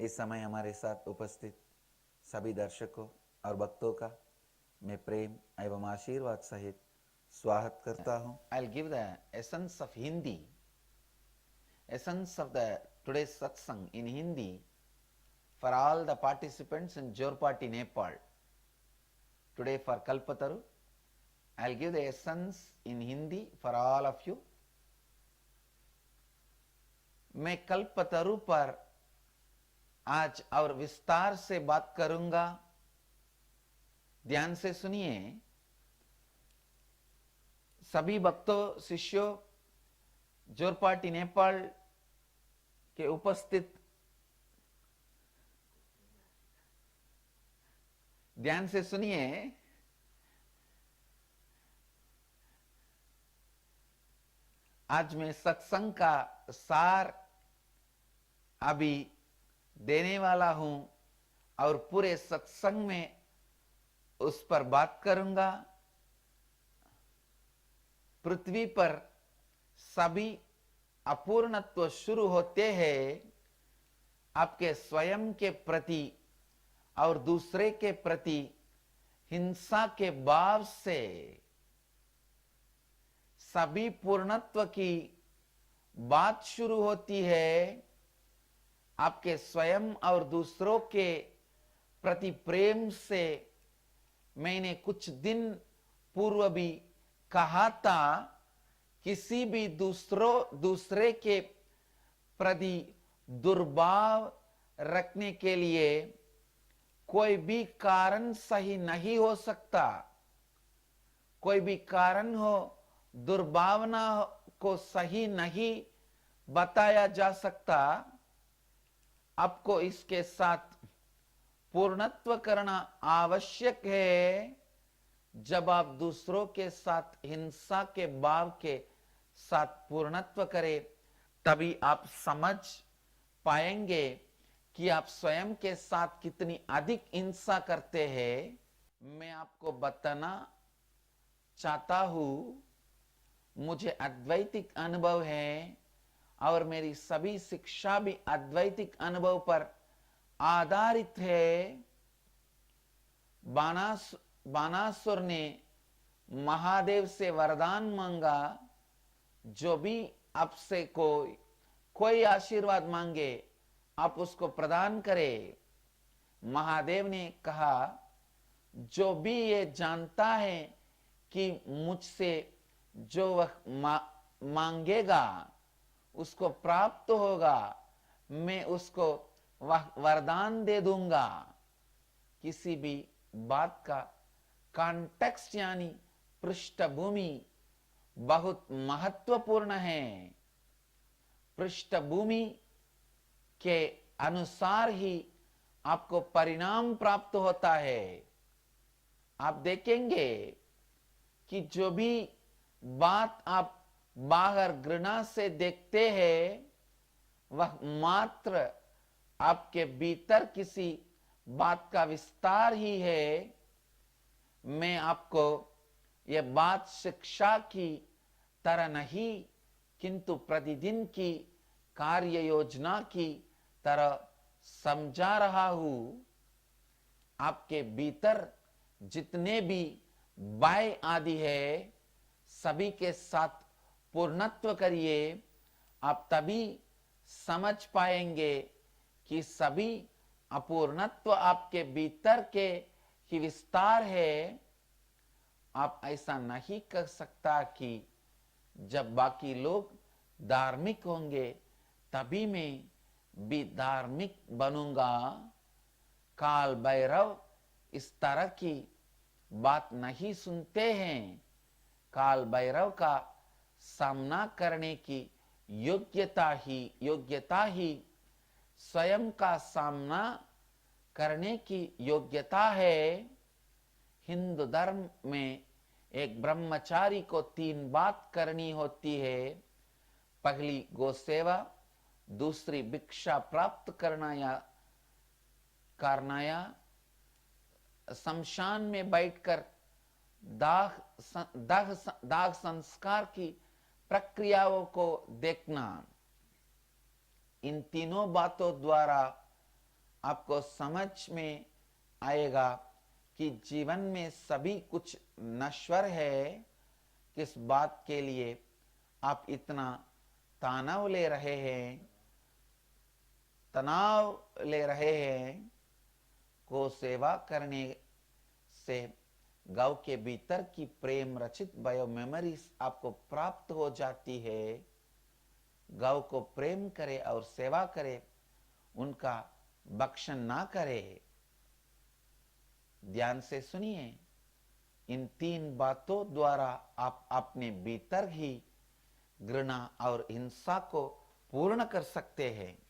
इस समय हमारे साथ उपस्थित सभी दर्शकों और भक्तों का मैं प्रेम एवं आशीर्वाद सहित स्वागत करता हूँ। I'll give the essence of Hindi, essence of the today's satsang in Hindi for all the participants in Jorpati, Nepal. Today for Kalpataru, I'll give the essence in Hindi for all of you. मैं कल्पतरु पर आज और विस्तार से बात करूंगा। ध्यान से सुनिए। सभी भक्तों, शिष्यों, जोरपाटी नेपाल के उपस्थित ध्यान से सुनिए। आज मैं सत्संग का सार अभी देने वाला हूं और पूरे सत्संग में उस पर बात करूंगा। पृथ्वी पर सभी अपूर्णत्व शुरू होते हैं आपके स्वयं के प्रति और दूसरे के प्रति हिंसा के भाव से। सभी पूर्णत्व की बात शुरू होती है आपके स्वयं और दूसरों के प्रति प्रेम से। मैंने कुछ दिन पूर्व भी कहा था, किसी भी दूसरे के प्रति दुर्भाव रखने के लिए कोई भी कारण सही नहीं हो सकता। कोई भी कारण हो, दुर्भावना को सही नहीं बताया जा सकता। आपको इसके साथ पूर्णत्व करना आवश्यक है। जब आप दूसरों के साथ हिंसा के भाव के साथ पूर्णत्व करें, तभी आप समझ पाएंगे कि आप स्वयं के साथ कितनी अधिक हिंसा करते हैं। मैं आपको बताना चाहता हूं, मुझे अद्वैतिक अनुभव है और मेरी सभी शिक्षा भी अद्वैतिक अनुभव पर आधारित है। बानासुर ने महादेव से वरदान मांगा, जो भी आपसे कोई आशीर्वाद मांगे आप उसको प्रदान करें। महादेव ने कहा, जो भी ये जानता है कि मुझसे जो वह मांगेगा उसको प्राप्त होगा, मैं उसको वह वरदान दे दूंगा। किसी भी बात का कॉन्टेक्स्ट यानी पृष्ठभूमि बहुत महत्वपूर्ण है। पृष्ठभूमि के अनुसार ही आपको परिणाम प्राप्त होता है। आप देखेंगे कि जो भी बात आप बाहर घृणा से देखते हैं, वह मात्र आपके भीतर किसी बात का विस्तार ही है। मैं आपको यह बात शिक्षा की तरह नहीं, किंतु प्रतिदिन की कार्य योजना की तरह समझा रहा हूं। आपके भीतर जितने भी बाय आदि है, सभी के साथ पूर्णत्व करिए। आप तभी समझ पाएंगे कि सभी अपूर्णत्व आपके भीतर के ही विस्तार है। आप ऐसा नहीं कर सकता कि जब बाकी लोग धार्मिक होंगे तभी मैं भी धार्मिक बनूंगा। काल भैरव इस तरह की बात नहीं सुनते हैं। काल भैरव का सामना करने की योग्यता ही स्वयं का सामना करने की योग्यता है। हिंदू धर्म में एक ब्रह्मचारी को 3 बात करनी होती है। पहली गोसेवा, दूसरी भिक्षा प्राप्त करना या शमशान में बैठकर दाह संस्कार की प्रक्रियाओं को देखना। इन तीनों बातों द्वारा आपको समझ में आएगा कि जीवन में सभी कुछ नश्वर है। किस बात के लिए आप इतना तनाव ले रहे हैं, को सेवा करने से गौ के भीतर की प्रेम रचित बायो मेमोरीज आपको प्राप्त हो जाती है। गौ को प्रेम करे और सेवा करे, उनका भक्षण ना करे। ध्यान से सुनिए, इन 3 बातों द्वारा आप अपने भीतर ही घृणा और हिंसा को पूर्ण कर सकते हैं।